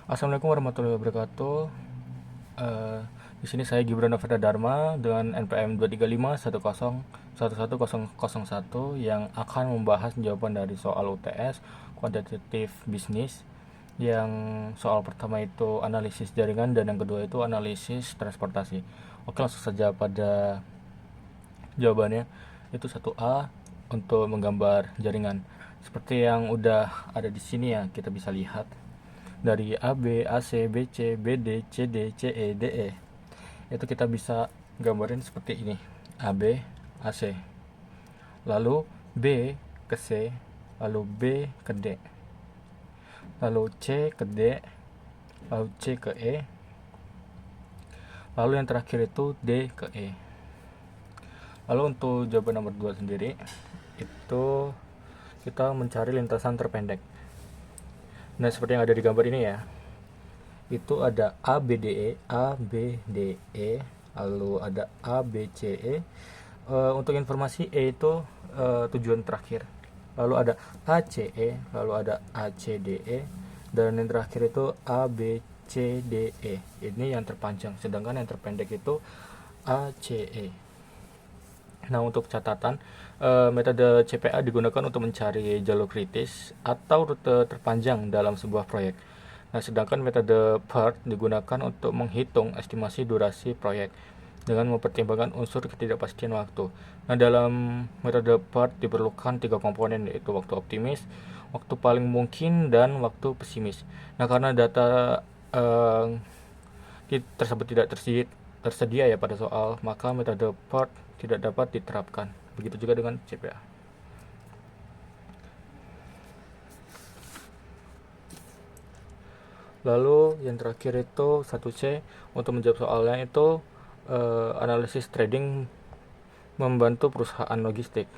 Assalamualaikum warahmatullahi wabarakatuh. Eh, di sini saya Gibran Novita Dharma dengan NPM 23510111001 yang akan membahas jawaban dari soal UTS kuantitatif bisnis. Yang soal pertama itu analisis jaringan dan yang kedua itu analisis transportasi. Oke, langsung saja pada jawabannya. Itu 1A untuk menggambar jaringan. Seperti yang udah ada di sini ya, kita bisa lihat dari AB, AC, BC, BD, CD, CE, DE. Itu kita bisa gambarin seperti ini. AB, AC. Lalu B ke C, lalu B ke D. Lalu C ke D, lalu C ke E. Lalu yang terakhir itu D ke E. Lalu untuk jawaban nomor 2 sendiri, itu kita mencari lintasan terpendek. Nah, seperti yang ada di gambar ini ya. Itu ada ABDE, ABDE, lalu ada ABCE. Untuk informasi E itu tujuan terakhir. Lalu ada ACE, lalu ada ACDE, dan yang terakhir itu ABCDE. Ini yang terpanjang, sedangkan yang terpendek itu ACE. Nah, untuk catatan, metode CPA digunakan untuk mencari jalur kritis atau rute terpanjang dalam sebuah proyek. Nah, sedangkan metode PERT digunakan untuk menghitung estimasi durasi proyek dengan mempertimbangkan unsur ketidakpastian waktu. Nah, dalam metode PERT diperlukan 3 komponen, yaitu waktu optimis, waktu paling mungkin, dan waktu pesimis. Nah, karena data tersebut tidak tersedia ya pada soal, maka metode PERT tidak dapat diterapkan. Begitu juga dengan CPA. Lalu yang terakhir itu 1C, untuk menjawab soalnya itu analisis trading membantu perusahaan logistik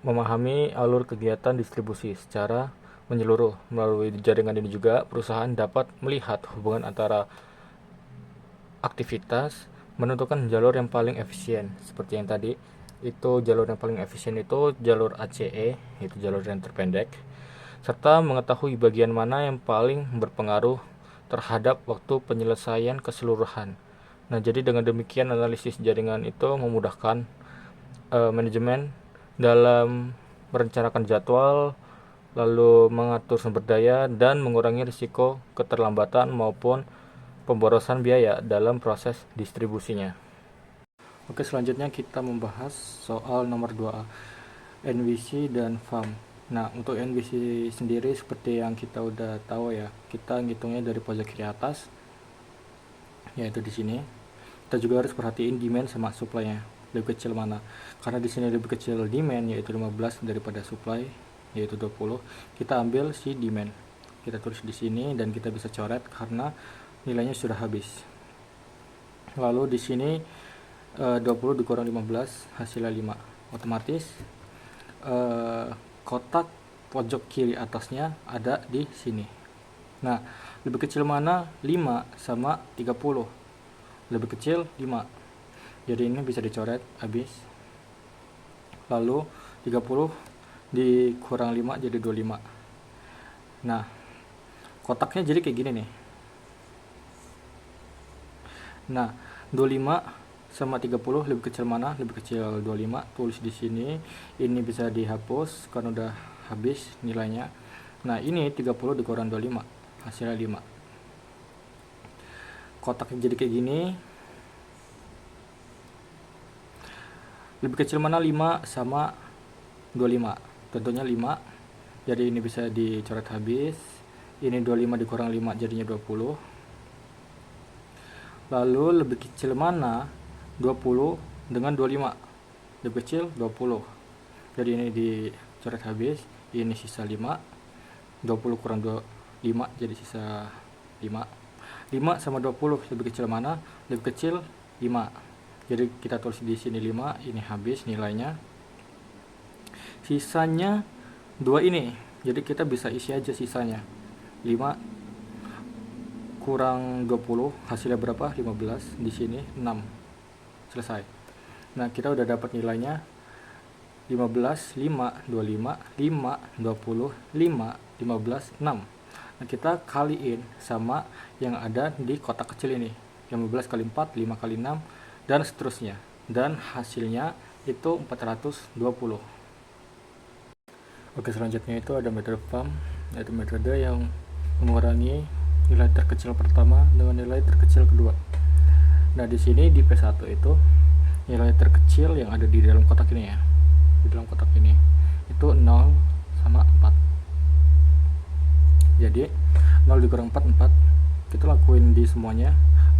memahami alur kegiatan distribusi secara menyeluruh. Melalui jaringan ini juga perusahaan dapat melihat hubungan antara aktivitas, menentukan jalur yang paling efisien. Seperti yang tadi, itu jalur yang paling efisien itu jalur ACE, itu jalur yang terpendek, serta mengetahui bagian mana yang paling berpengaruh terhadap waktu penyelesaian keseluruhan. Nah, jadi dengan demikian analisis jaringan itu memudahkan manajemen dalam merencanakan jadwal, lalu mengatur sumber daya, dan mengurangi risiko keterlambatan maupun pemborosan biaya dalam proses distribusinya. Oke, selanjutnya kita membahas soal nomor 2A, NWC dan FAM. Nah, untuk NWC sendiri seperti yang kita udah tahu ya, kita ngitungnya dari pojok kiri atas, yaitu di sini. Kita juga harus perhatiin demand sama supply-nya, lebih kecil mana. Karena di sini lebih kecil demand, yaitu 15 daripada supply, yaitu 20. Kita ambil si demand. Kita tulis di sini dan kita bisa coret karena nilainya sudah habis. Lalu di sini 20 dikurang 15 hasilnya 5. Otomatis kotak pojok kiri atasnya ada di sini. Nah, lebih kecil mana? 5 sama 30. Lebih kecil 5. Jadi ini bisa dicoret habis. Lalu 30 dikurang 5 jadi 25. Nah, kotaknya jadi kayak gini nih. Nah, 25 sama 30 lebih kecil mana? Lebih kecil 25. Tulis di sini. Ini bisa dihapus karena udah habis nilainya. Nah, ini 30 dikurang 25, hasilnya 5. Kotaknya jadi kayak gini. Lebih kecil mana? 5 sama 25. Tentunya 5. Jadi ini bisa dicoret habis. Ini 25 dikurang 5 jadinya 20. Lalu lebih kecil mana? 20 dengan 25. Lebih kecil 20. Jadi ini dicoret habis. Ini sisa 5. 20 kurang 25 jadi sisa 5. 5 sama 20 lebih kecil mana? Lebih kecil 5. Jadi kita tulis di sini 5. Ini habis nilainya. Sisanya 2 ini. Jadi kita bisa isi aja sisanya. 5 kurang 20 hasilnya berapa? 15. Di sini 6. Selesai. Nah, kita udah dapat nilainya 15, 5, 25, 5, 20, 5, 15, 6. Nah, kita kaliin sama yang ada di kotak kecil ini, yang 15 kali 4, 5 kali 6, dan seterusnya, dan hasilnya itu 420. Oke, selanjutnya itu ada metode PAM, yaitu metode yang mengurangi nilai terkecil pertama dengan nilai terkecil kedua. Nah, di sini di P1 itu nilai terkecil yang ada di dalam kotak ini ya. Di dalam kotak ini itu 0 sama 4. Jadi 0 dikurang 4, 4. Kita lakuin di semuanya.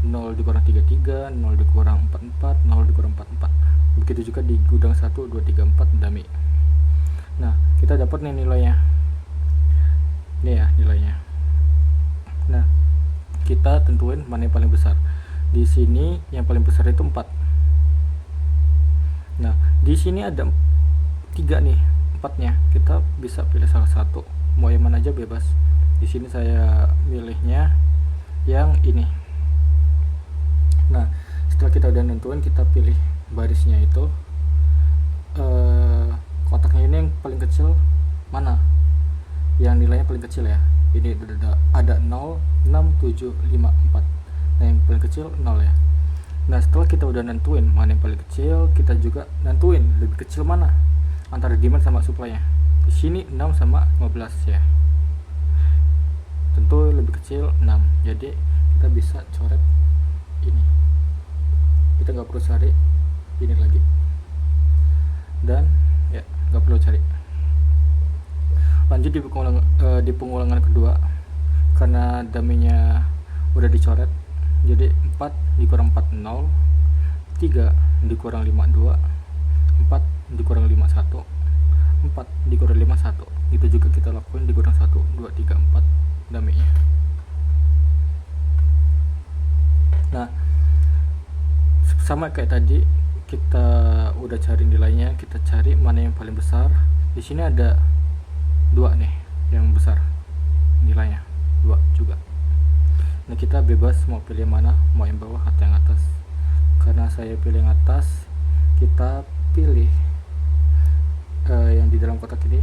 0 dikurang 3, 3, 0 dikurang 4, 4, 0 dikurang 4, 4. Begitu juga di gudang 1, 2, 3, 4 dummy. Nah, kita dapat nih nilainya. Ini ya nilainya. Nah, kita tentuin mana yang paling besar. Di sini yang paling besar itu 4. Nah, di sini ada 3 nih, 4-nya. Kita bisa pilih salah satu. Mau yang mana aja bebas. Di sini saya milihnya yang ini. Nah, setelah kita udah nentuin, kita pilih barisnya itu. Kotaknya ini yang paling kecil mana? Yang nilainya paling kecil ya. Ini ada 0, 6, 7, 5, 4. Nah, yang paling kecil 0 ya. Nah, setelah kita udah nentuin mana yang paling kecil, kita juga nentuin lebih kecil mana antara demand sama supply-nya. Di sini 6 sama 15 ya. Tentu lebih kecil 6. Jadi kita bisa coret ini. Kita nggak perlu cari ini lagi. Dan ya, nggak perlu cari. Lanjut di pengulangan kedua, karena dummy-nya udah dicoret, jadi 4 dikurang 4, 0, 3 dikurang 5, 2, 4 dikurang 5, 1, 4 dikurang 5, 1. Itu juga kita lakuin dikurang 1, 2, 3, 4 dummy-nya. Nah, sama kayak tadi, kita udah cari nilainya, kita cari mana yang paling besar. Di sini ada 2 nih yang besar, nilainya 2 juga. Nah, kita bebas mau pilih mana, mau yang bawah atau yang atas. Karena saya pilih yang atas, kita pilih yang di dalam kotak ini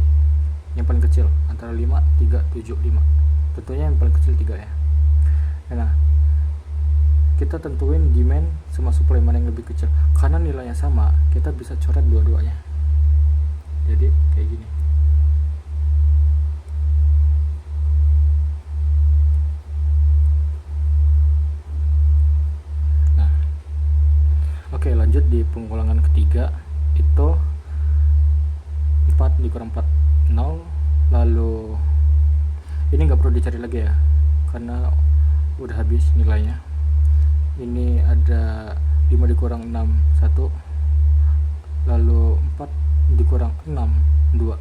yang paling kecil, antara 5, 3, 7, 5. Tentunya yang paling kecil 3 ya. Nah, kita tentuin demand sama supply mana yang lebih kecil. Karena nilainya sama, kita bisa coret dua-duanya. Jadi kayak gini. Oke, lanjut di pengulangan ketiga itu 4 dikurang 4, 0. Lalu ini nggak perlu dicari lagi ya, karena udah habis nilainya. Ini ada 5 dikurang 6, 1. Lalu 4 dikurang 6, 2.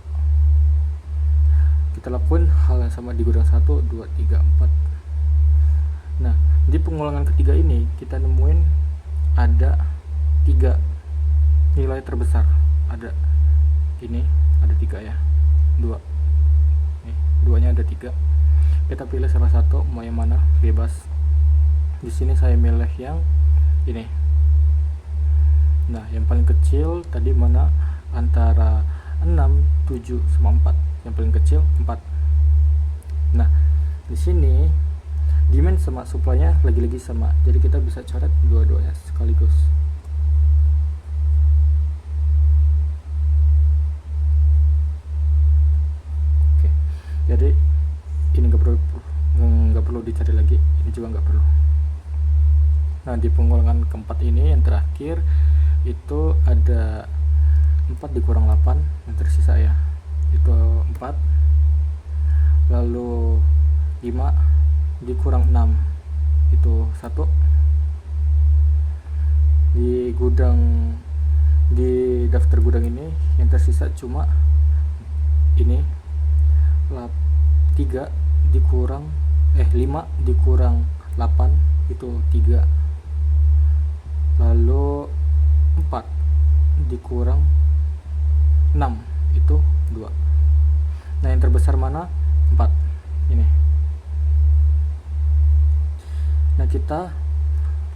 Kita lakuin hal yang sama di gudang 1, 2, 3, 4. Nah, di pengulangan ketiga ini kita nemuin ada 3 nilai terbesar. Ada ini, ada 3 ya. 2. Nih, 2-nya ada 3. Kita pilih salah satu, mau yang mana bebas. Di sini saya milih yang ini. Nah, yang paling kecil tadi mana? Antara 6, 7 sama 4. Yang paling kecil 4. Nah, di sini demand sama supply-nya lagi-lagi sama. Jadi kita bisa coret dua-duanya sekaligus. Oke. Jadi ini nggak perlu dicari lagi. Ini juga nggak perlu. Nah, di pengulangan keempat ini yang terakhir itu ada 4 dikurang 8 yang tersisa ya. Itu 4. Lalu 5 dikurang 6 itu 1. Di daftar gudang ini yang tersisa cuma ini 3 dikurang 5 dikurang 8 itu 3. Lalu 4 dikurang 6 itu 2. Nah, yang terbesar mana? 4 ini. Nah, kita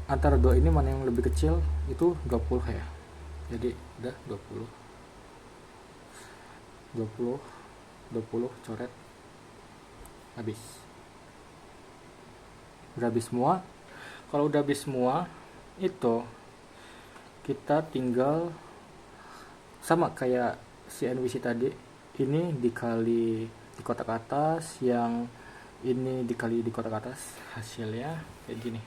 antara 2 ini mana yang lebih kecil? Itu 20 ya. Jadi udah 20 coret habis. Udah habis semua. Kalau udah habis semua, itu kita tinggal sama kayak si NVC tadi, ini dikali di kotak atas, yang ini dikali di kotak atas, hasilnya kayak gini.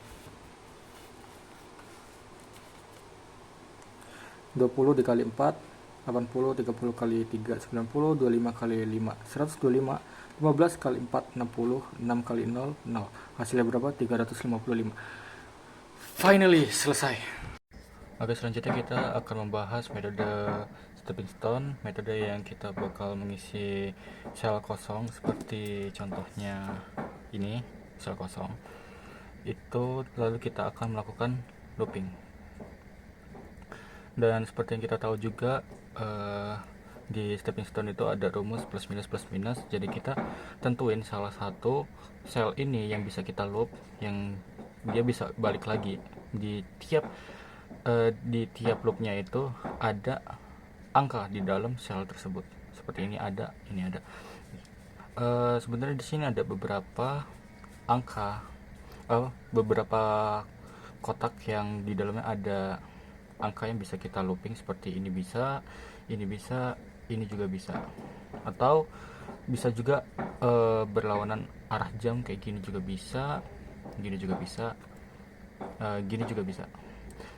20 dikali 4, 80, 30 kali 3, 90, 25 kali 5, 125, 15 kali 4, 60, 6 kali 0, 0. Hasilnya berapa? 355. Finally, selesai. Oke, selanjutnya kita akan membahas metode stepping stone, metode yang kita bakal mengisi sel kosong seperti contohnya ini, sel kosong. Itu lalu kita akan melakukan looping. Dan seperti yang kita tahu juga, di stepping stone itu ada rumus plus minus, jadi kita tentuin salah satu sel ini yang bisa kita loop, yang dia bisa balik lagi di tiap loopnya itu ada angka di dalam sel tersebut. Seperti ini ada. Sebenarnya di sini ada beberapa angka, beberapa kotak yang di dalamnya ada angka yang bisa kita looping, seperti ini bisa, ini juga bisa, atau bisa juga berlawanan arah jam, kayak gini juga bisa, gini juga bisa, gini juga bisa.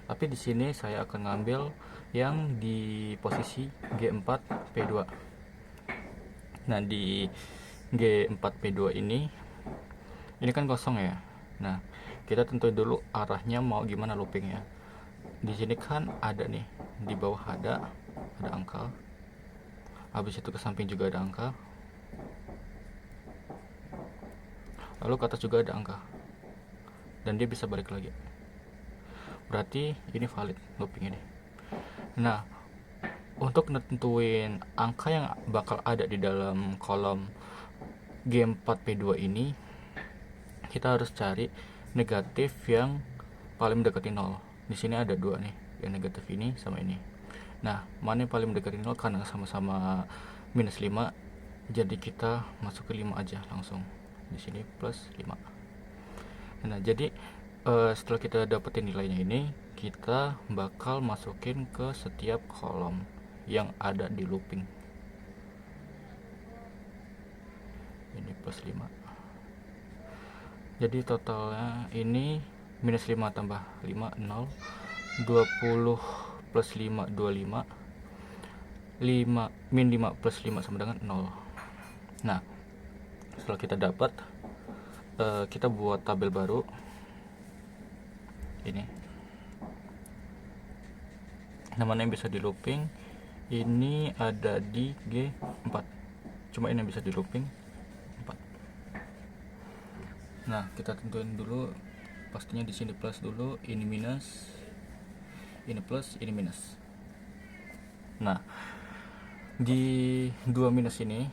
Tapi di sini saya akan ngambil yang di posisi G4 P2. Nah, di G4 P2 ini kan kosong ya. Nah, kita tentuin dulu arahnya mau gimana loopingnya. Di sini kan ada nih, di bawah ada angka. Habis itu ke samping juga ada angka. Lalu ke atas juga ada angka. Dan dia bisa balik lagi. Berarti ini valid looping ini. Nah, untuk nentuin angka yang bakal ada di dalam kolom G4P2 ini, kita harus cari negatif yang paling mendekati 0. Di sini ada dua nih, yang negatif ini sama ini. Nah, mana yang paling mendekati 0? Karena sama-sama minus 5, jadi kita masuk ke 5 aja langsung. Di sini plus 5. Nah, jadi setelah kita dapetin nilainya ini, kita bakal masukin ke setiap kolom yang ada di looping. Ini plus 5. Jadi totalnya ini minus 5 tambah 5, 0. 20 plus 5, 25. 5 min 5 plus 5 sama dengan 0. Nah, setelah kita dapat, kita buat tabel baru. Ini namanya yang bisa di looping ini ada di G4, cuma ini yang bisa di looping 4. Nah, kita tentuin dulu, pastinya di sini plus dulu, ini minus, ini plus, ini minus. Nah, di 2 minus ini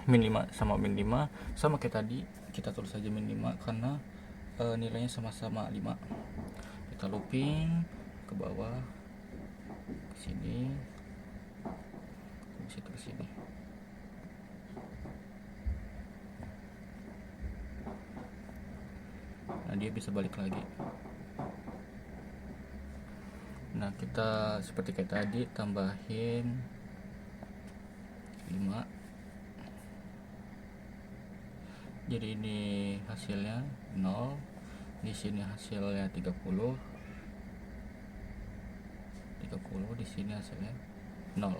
min 5 sama min 5 sama kayak tadi, kita tulis aja min 5 karena nilainya sama-sama 5. Kita looping ke bawah, ke sini, ke situ, ke sini. Nah, dia bisa balik lagi. Nah, kita seperti kayak tadi tambahin 5. Jadi ini hasilnya 0. Di sini hasilnya 30. Di sini hasilnya 0.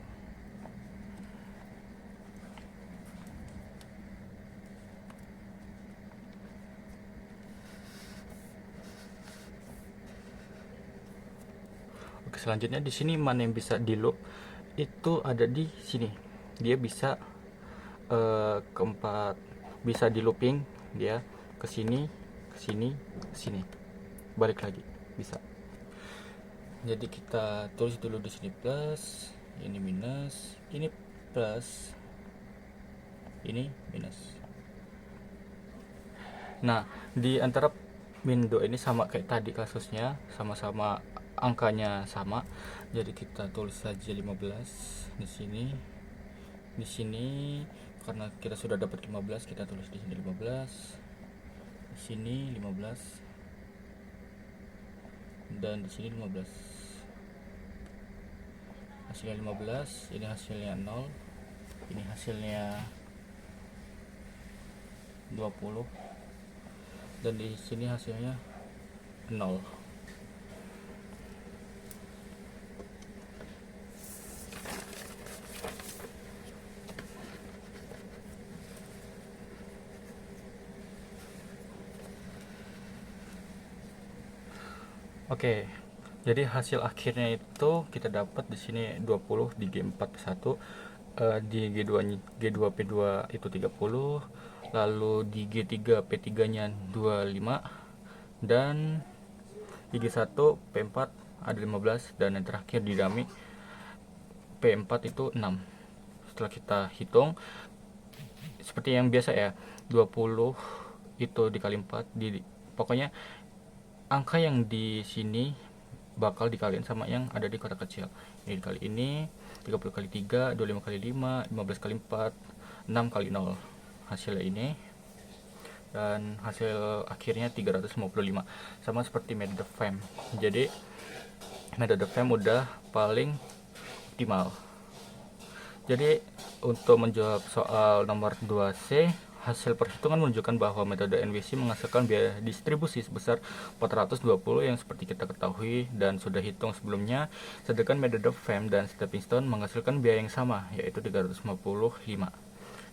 Oke, selanjutnya di sini mana yang bisa di loop, itu ada di sini. Dia bisa keempat, bisa di looping dia ke sini, ke sini, ke sini. Balik lagi bisa. Jadi kita tulis dulu di sini plus, ini minus, ini plus, ini minus. Nah, di antara min 2 ini sama kayak tadi kasusnya, sama-sama angkanya sama. Jadi kita tulis saja 15 di sini. Di sini karena kita sudah dapat 15, kita tulis di sini 15. Di sini 15 dan di sini 15. Hasilnya 15, ini hasilnya 0, ini hasilnya 20, dan di sini hasilnya 0. Oke, jadi hasil akhirnya itu kita dapat di sini 20 di G4P1, di G2P2 itu 30, lalu di G3P3-nya 25, dan di G1P4 ada 15, dan yang terakhir di dummy P4 itu 6. Setelah kita hitung seperti yang biasa ya, 20 itu dikali 4, pokoknya angka yang di sini bakal dikaliin sama yang ada di kotak kecil. Ini dikali ini, 30 kali 3, 25 kali 5, 15 kali 4, 6 kali 0. Hasilnya ini, dan hasil akhirnya 355. Sama seperti metode FEM. Jadi metode FEM udah paling optimal. Jadi untuk menjawab soal nomor 2C, hasil perhitungan menunjukkan bahwa metode NWC menghasilkan biaya distribusi sebesar 420 yang seperti kita ketahui dan sudah hitung sebelumnya, sedangkan metode FEM dan stepping stone menghasilkan biaya yang sama, yaitu 355.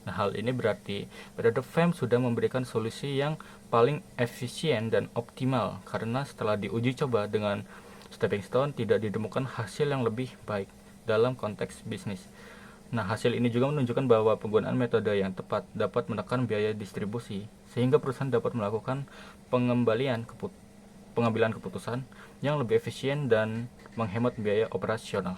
Nah, hal ini berarti metode FEM sudah memberikan solusi yang paling efisien dan optimal, karena setelah diuji coba dengan stepping stone tidak ditemukan hasil yang lebih baik dalam konteks bisnis. Nah, hasil ini juga menunjukkan bahwa penggunaan metode yang tepat dapat menekan biaya distribusi, sehingga perusahaan dapat melakukan pengambilan keputusan yang lebih efisien dan menghemat biaya operasional.